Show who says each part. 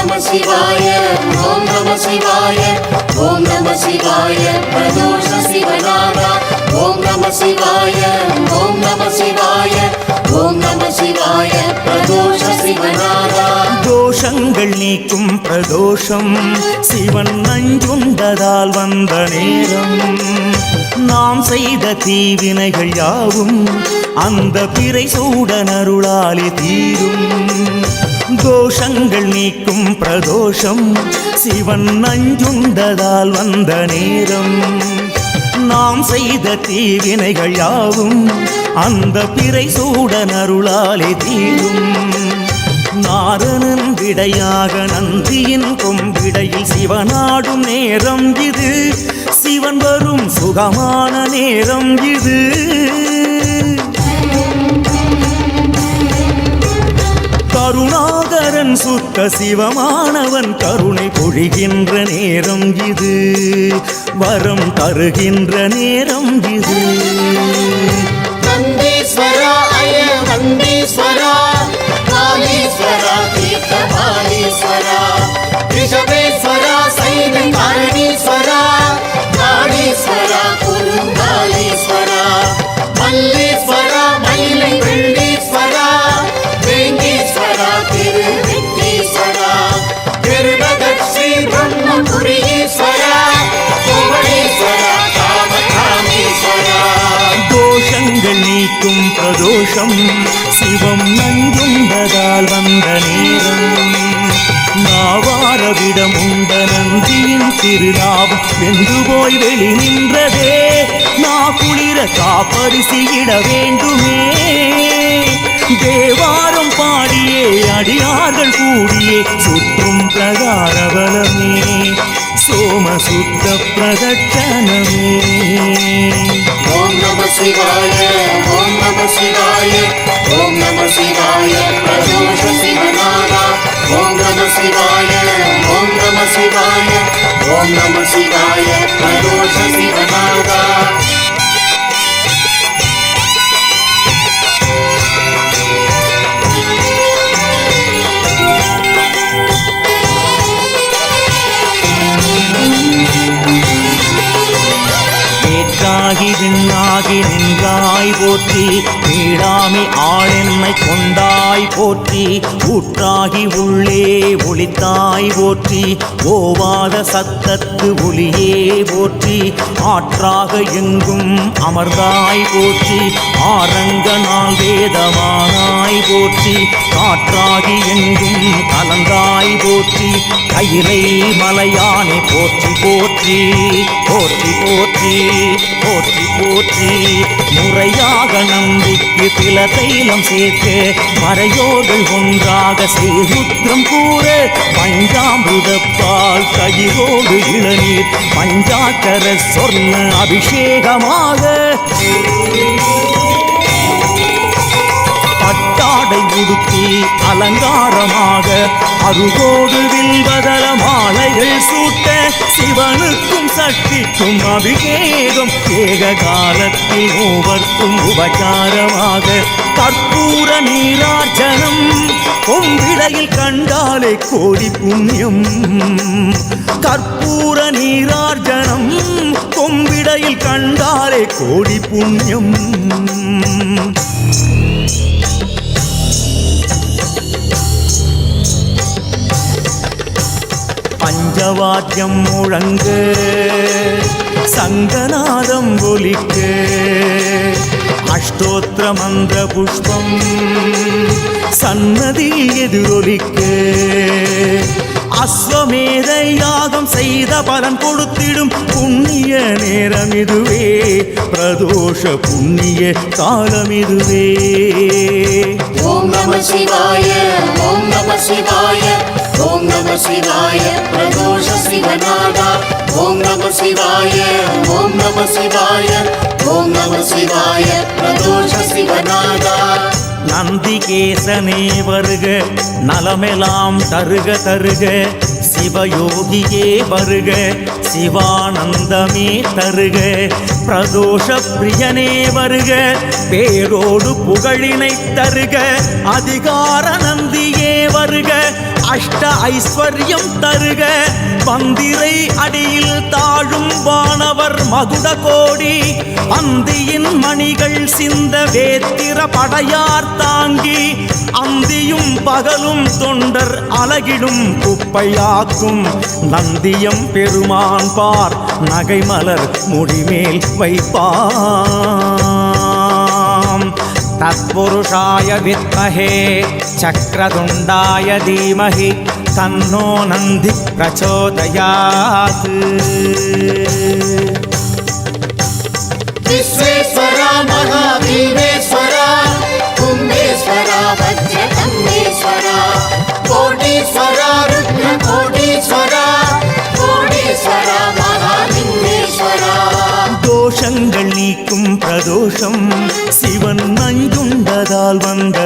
Speaker 1: நம சிவாய ஓம் நம சிவாய ஓம் நம சிவாய பிரதோஷ சிவநாதா ஓம் நம சிவாய ஓம் நம சிவாய ஓம் நம சிவாய பிரதோஷ சிவநாதா.
Speaker 2: தோஷங்கள் நீக்கும் பிரதோஷம் சிவன் நஞ்சுண்டதால் வந்த நேரம். நாம் செய்த தீவினைகள் யாவும் அந்த பிறை சூடனருளாலே தீரும். தோஷங்கள் நீக்கும் பிரதோஷம் சிவன் நஞ்சுண்டதால் வந்த நேரம். நாம் செய்த தீவினைகள் யாவும் அந்த பிறை சூடனருளாலே தீரும். நாரணன் விடையாக நந்தியின் கொம்பிடையில் சிவனாடும் நேரம் இது. சிவன் வரும் சுகமான நேரம் இது. கருணாகரன் சுத்த சிவமானவன் கருணை பொழிகின்ற நேரம் இது. வரம் தருகின்ற நேரம் இது.
Speaker 1: நந்தீஸ்வரா அய நந்தீஸ்வரா காளீஸ்வரா தீர்த்தபாலீஸ்வரா ரிஷபேஸ்வரா சைனகாரணீஸ்வரா காளீஸ்வரா குருங்காலீஸ்வரா மல்லீஸ்வரா மயிலை வெள்ளீஸ்வரா வேங்கீஸ்வரா திருவெட்டீஸ்வரா திருநகர் ஸ்ரீ பிரம்மபுரீஸ்வரா புவனேஸ்வரா காமகாமீஸ்வரா.
Speaker 2: தோஷங்கள் நீக்கும் பிரதோஷம் சிவம் நஞ்சுண்டதால் வந்த நேரம். நாவாரவிடம் உண்ட நந்தியின் திருநாவும் வென்று போய் வெளி நின்றதே. குளிர காப்பரிசியிட வேண்டுமே. தேவாரம் பாடியே அடியார்கள் கூடியே சுற்றும் பிரகாரபலமே சோமசுத்த பிரதட்சணமே.
Speaker 1: ஓம் நம சிவாய ஓம் நம சிவாய ஓம் நம சிவாய பிரதோஷ சிவநாதா ஓம் நம சிவாய ஓம் நம சிவாய ஓம் நம சிவாய பிரதோஷ சிவநாதா.
Speaker 2: ஏற்றாகி விண்ணாகி நின்றாய் போற்றி. வீடாமி ஆளென்னை கொண்டாய் போற்றி. ஊற்றாகி உள்ளே ஒளித்தாய் போற்றி. ஓவாத சத்தத்து ஒளியே போற்றி. ஆற்றாக எங்கும் அமர்ந்தாய் போற்றி. ஆரங்க நாள் வேதமானாய் போற்றி. காற்றாகி எங்கும் கலந்தாய் போற்றி. கையிலை மலையானை போற்றி போற்றி போற்றி போற்றி போற்றி போற்றி. முறையாக நம்பிக்கு தில தைலம் சேர்க்க மறையோர்கள் ஒன்றாக சேருத்ரம் கூற. பஞ்சாமிருதப்பால் கயிரோடு இளநீர் பஞ்சாக்கர சொர்ண அபிஷேகமாக. பட்டாடை உடுத்தி அலங்காரமாக அருகோடு வில்வதல மாலைகள் சூட்ட. சிவனுக்கும் சக்திக்கும் அபிஷேகம் ஏக காலத்தில் மூவர்க்கும் உபச்சாரமாக. கற்பூர நீரார்ச்சனம் கொம்பிடையில் கண்டாலே கோடி புண்ணியம். கற்பூர நீரார்ச்சனம் கொம்பிடையில் கண்டாலே கோடி புண்ணியம். பஞ்சவாத்தியம் முழங்க சங்கநாதம் ஒலிக்க. அஷ்டோத்திர மந்திர புஷ்பம் சன்னதியில் எதிரொலிக்க. அஸ்வமேத யாகம் செய்த பலன் கொடுத்திடும் புண்ணிய நேரம் இதுவே. பிரதோஷ புண்ணிய காலம் இதுவே.
Speaker 1: ஓம் நம சிவாய ஓம் நம சிவாய ஓம் நம சிவாய பிரதோஷ சிவநாதா ஓம் நம சிவாய ஓம் நம சிவாய ஓம் நம சிவாய பிரதோஷ சிவநாதா.
Speaker 2: நந்திகேசனே வருக நலமெல்லாம் தருக தருக. சிவயோகியே வருக சிவானந்தமே தருக. பிரதோஷ பிரியனே வருக பேரோடு புகழினை தருக. அதிகார நந்தியே வருக அஷ்ட ஐஸ்வர்யம் தருக பந்திரை அடியில் தாழும் வானவர் மகுட கோடி அந்தியின் மணிகள் சிந்த வேத்திர படையார் தாங்கி அந்தியும் பகலும் தொண்டர் அலகிடும் குப்பையாக்கும் நந்தியம் பெருமான் பார் நகைமலர் முடிமேல் வைப்பாம் தத்புருஷாய வித்மஹே சக்ரதுண்டாய தீமஹி தன்னோ நந்தி பிரச்சோதயாத்
Speaker 1: विश्वेश्वरा महावीरेश्वरा कुम्भेश्वरा वज्रकन्नेश्वरा कोटीश्वरा रुद्रकोटीश्वरा कोटीश्वरा महालिंगेश्वरा
Speaker 2: தோஷங்கள் நீக்கும் பிரதோஷம் சிவன் நஞ்சுண்டதால் வந்த